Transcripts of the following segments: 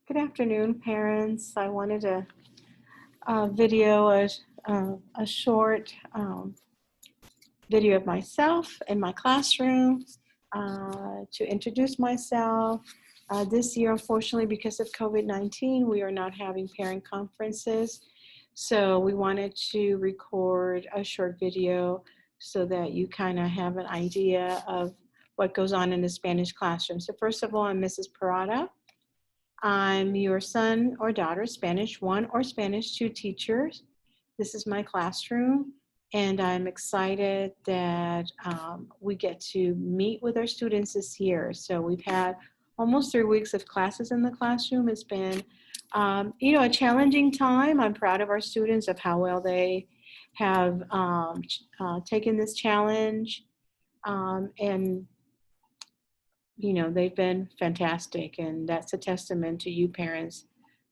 Good afternoon, parents. I wanted to video a short video of myself in my classroom to introduce myself. This year, unfortunately, because of COVID-19, we are not having parent conferences. So we wanted to record a short video so that you kind of have an idea of what goes on in the Spanish classroom. So first of all, I'm Mrs. Parada. I'm your son or daughter, Spanish 1 or Spanish 2 teachers. This is my classroom, and I'm excited that we get to meet with our students this year. So we've had almost 3 weeks of classes in the classroom. It's been, a challenging time. I'm proud of our students of how well they have taken this challenge, and they've been fantastic, and that's a testament to you parents,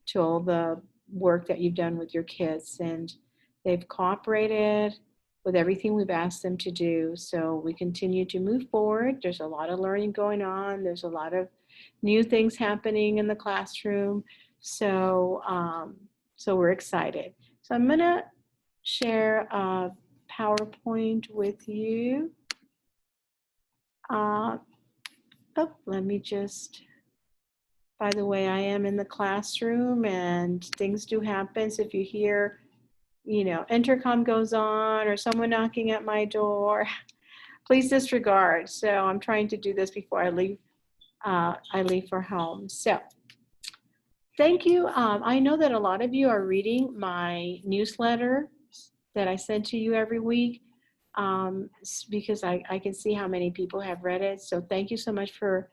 to all the work that you've done with your kids, and they've cooperated with everything we've asked them to do. So we continue to move forward. There's a lot of learning going on. There's a lot of new things happening in the classroom. So we're excited. So I'm gonna share a PowerPoint with you. Let me just, by the way, I am in the classroom and things do happen. So if you hear, intercom goes on or someone knocking at my door, please disregard. So I'm trying to do this before I leave for home. So thank you. I know that a lot of you are reading my newsletter that I send to you every week, because I can see how many people have read it. So thank you so much for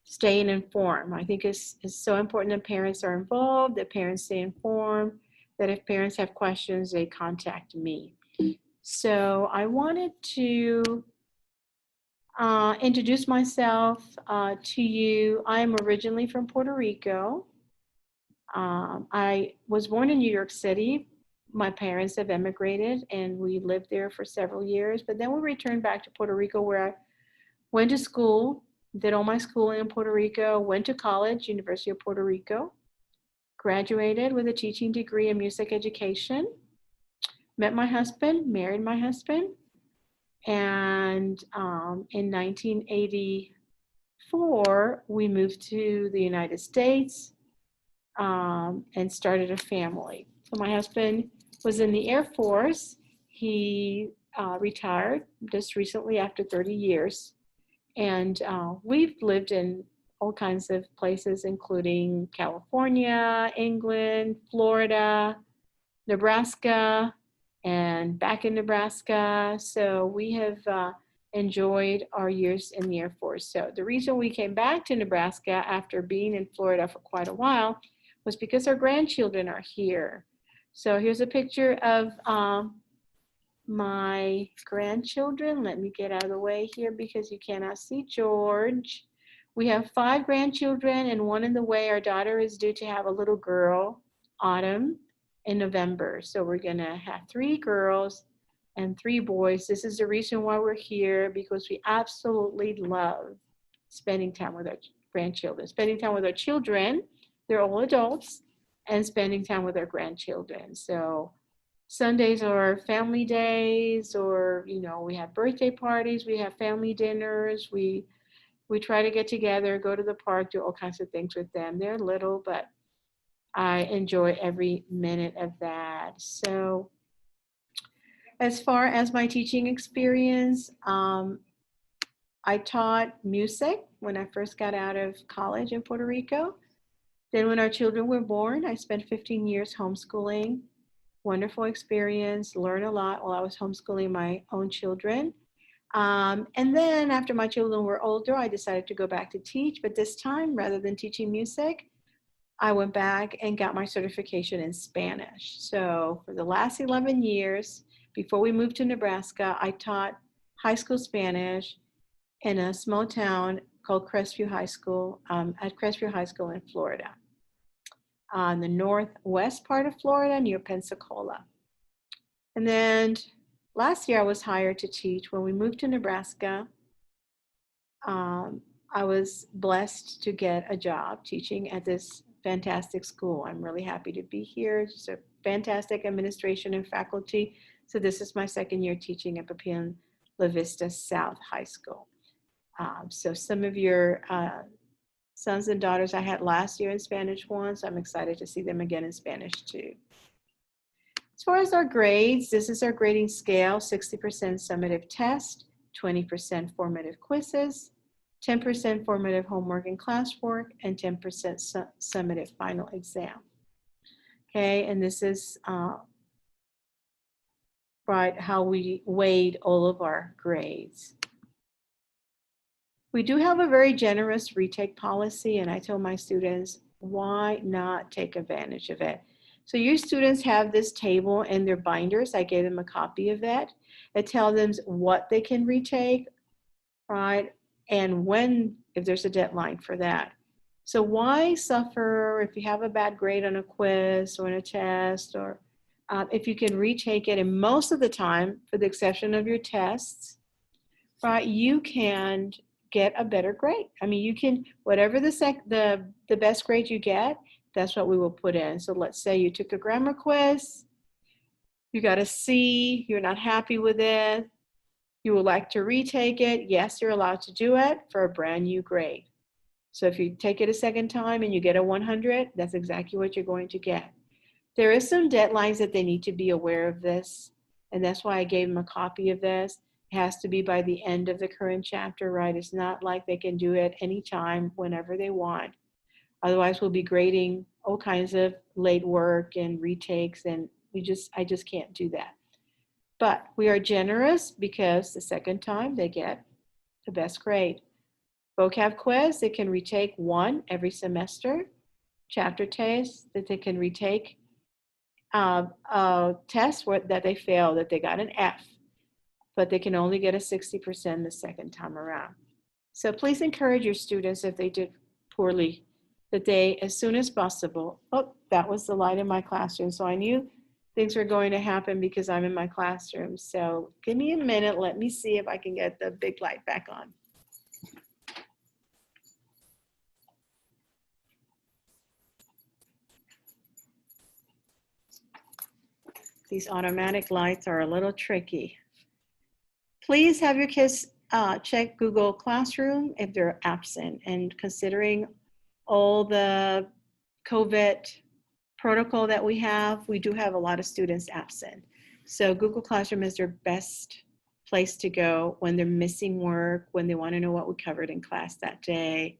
staying informed. I think it's so important that parents are involved, that parents stay informed, that if parents have questions, they contact me. So I wanted to introduce myself to you. I am originally from Puerto Rico. I was born in New York City. My parents have emigrated and we lived there for several years, but then we returned back to Puerto Rico, where I went to school, did all my schooling in Puerto Rico, went to college, University of Puerto Rico, graduated with a teaching degree in music education, met my husband, married my husband, and in 1984, we moved to the United States and started a family. So my husband was in the Air Force. He retired just recently after 30 years. And we've lived in all kinds of places, including California, England, Florida, Nebraska, and back in Nebraska. So we have enjoyed our years in the Air Force. So the reason we came back to Nebraska after being in Florida for quite a while was because our grandchildren are here. So here's a picture of my grandchildren. Let me get out of the way here because you cannot see George. We have 5 grandchildren and 1 in the way. Our daughter is due to have a little girl, Autumn, in November. So we're gonna have 3 girls and 3 boys. This is the reason why we're here, because we absolutely love spending time with our grandchildren, spending time with our children. They're all adults, and spending time with our grandchildren. So Sundays are family days, or we have birthday parties, we have family dinners, we try to get together, go to the park, do all kinds of things with them. They're little, but I enjoy every minute of that. So as far as my teaching experience, I taught music when I first got out of college in Puerto Rico. Then when our children were born, I spent 15 years homeschooling. Wonderful experience, learned a lot while I was homeschooling my own children. And then after my children were older, I decided to go back to teach, but this time, rather than teaching music, I went back and got my certification in Spanish. So for the last 11 years, before we moved to Nebraska, I taught high school Spanish in a small town called Crestview High School, at Crestview High School in Florida, on the northwest part of Florida near Pensacola. And then last year I was hired to teach. When we moved to Nebraska, I was blessed to get a job teaching at this fantastic school. I'm really happy to be here. Just a fantastic administration and faculty. So this is my second year teaching at Papillion La Vista South High School. So some of your sons and daughters I had last year in Spanish 1, so I'm excited to see them again in Spanish 2. As far as our grades, this is our grading scale: 60% summative test, 20% formative quizzes, 10% formative homework and classwork, and 10% summative final exam. Okay, and this is right how we weighed all of our grades. We do have a very generous retake policy, and I tell my students, why not take advantage of it? So your students have this table in their binders. I gave them a copy of that. It tells them what they can retake, right? And when, if there's a deadline for that. So why suffer if you have a bad grade on a quiz or in a test, or if you can retake it, and most of the time, for the exception of your tests, right, you can get a better grade. I mean, you can, whatever the best grade you get, that's what we will put in. So let's say you took a grammar quiz, you got a C, you're not happy with it, you would like to retake it. Yes, you're allowed to do it for a brand new grade. So if you take it a second time and you get a 100, that's exactly what you're going to get. There is some deadlines that they need to be aware of this, and that's why I gave them a copy of this. It has to be by the end of the current chapter, right? It's not like they can do it anytime, whenever they want. Otherwise, we'll be grading all kinds of late work and retakes, and I just can't do that. But we are generous because the second time they get the best grade. Vocab quiz, they can retake 1 every semester. Chapter test that they can retake. Test that they failed, that they got an F, but they can only get a 60% the second time around. So please encourage your students, if they did poorly, that they, as soon as possible, oh, that was the light in my classroom. So I knew things were going to happen because I'm in my classroom. So give me a minute. Let me see if I can get the big light back on. These automatic lights are a little tricky. Please have your kids check Google Classroom if they're absent, and considering all the COVID protocol that we have, we do have a lot of students absent. So Google Classroom is their best place to go when they're missing work, when they want to know what we covered in class that day,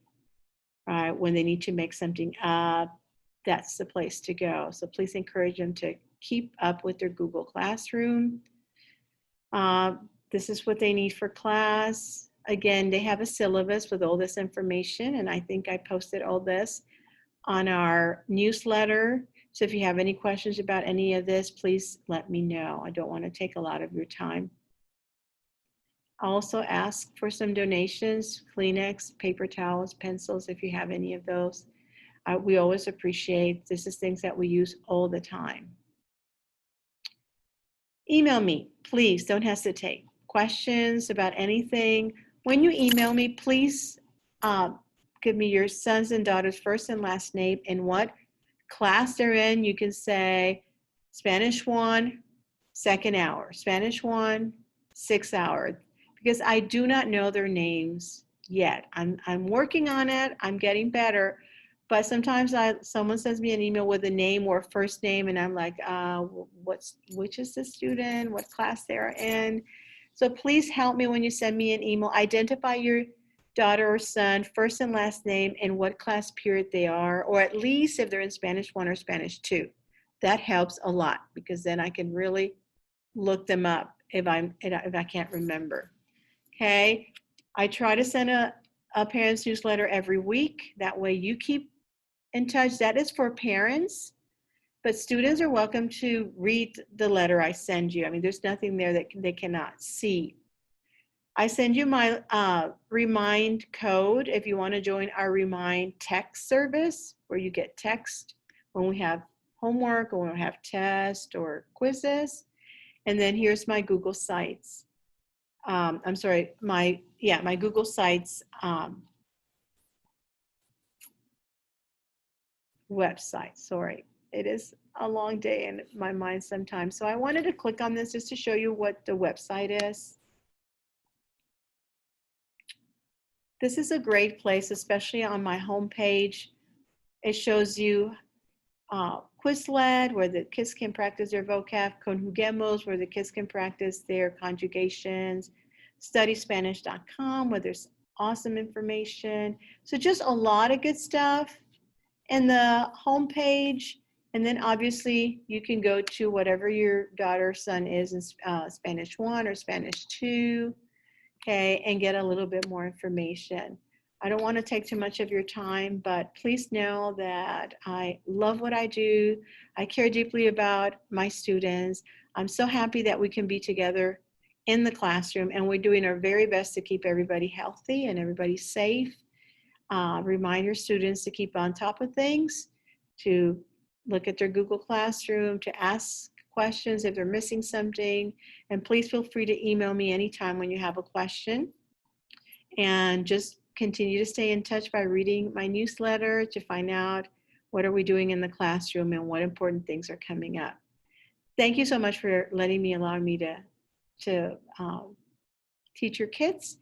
right? When they need to make something up, that's the place to go. So please encourage them to keep up with their Google Classroom. This is what they need for class. Again, they have a syllabus with all this information, and I think I posted all this on our newsletter. So if you have any questions about any of this, please let me know. I don't want to take a lot of your time. I'll also ask for some donations: Kleenex, paper towels, pencils, if you have any of those. We always appreciate, this is things that we use all the time. Email me, please, don't hesitate. Questions about anything. When you email me, please give me your sons and daughters' first and last name and what class they're in. You can say Spanish 1, second hour, Spanish 1, 6th hour, because I do not know their names yet. I'm working on it. I'm getting better. But sometimes someone sends me an email with a name or a first name, and I'm like, which is the student, what class they're in. So please help me when you send me an email. Identify your daughter or son, first and last name, and what class period they are, or at least if they're in Spanish 1 or Spanish 2. That helps a lot, because then I can really look them up if I can't remember. Okay, I try to send a parents newsletter every week. That way you keep in touch. That is for parents, but students are welcome to read the letter I send you. I mean, there's nothing there that they cannot see. I send you my Remind code if you want to join our Remind text service, where you get text when we have homework or when we have tests or quizzes. And then here's my Google Sites. I'm sorry, my Google Sites website. Sorry, it is a long day in my mind sometimes. So I wanted to click on this just to show you what the website is. This is a great place, especially on my homepage. It shows you Quizlet, where the kids can practice their vocab, Conjuguemos, where the kids can practice their conjugations, StudySpanish.com, where there's awesome information. So just a lot of good stuff. And the homepage, and then obviously you can go to whatever your daughter or son is in Spanish 1 or Spanish 2, okay, and get a little bit more information. I don't want to take too much of your time, but please know that I love what I do. I care deeply about my students. I'm so happy that we can be together in the classroom, and we're doing our very best to keep everybody healthy and everybody safe. Remind your students to keep on top of things, to look at their Google Classroom, to ask questions if they're missing something. And please feel free to email me anytime when you have a question. And just continue to stay in touch by reading my newsletter to find out what are we doing in the classroom and what important things are coming up. Thank you so much for allowing me to teach your kids.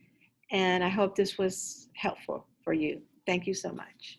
And I hope this was helpful for you. Thank you so much.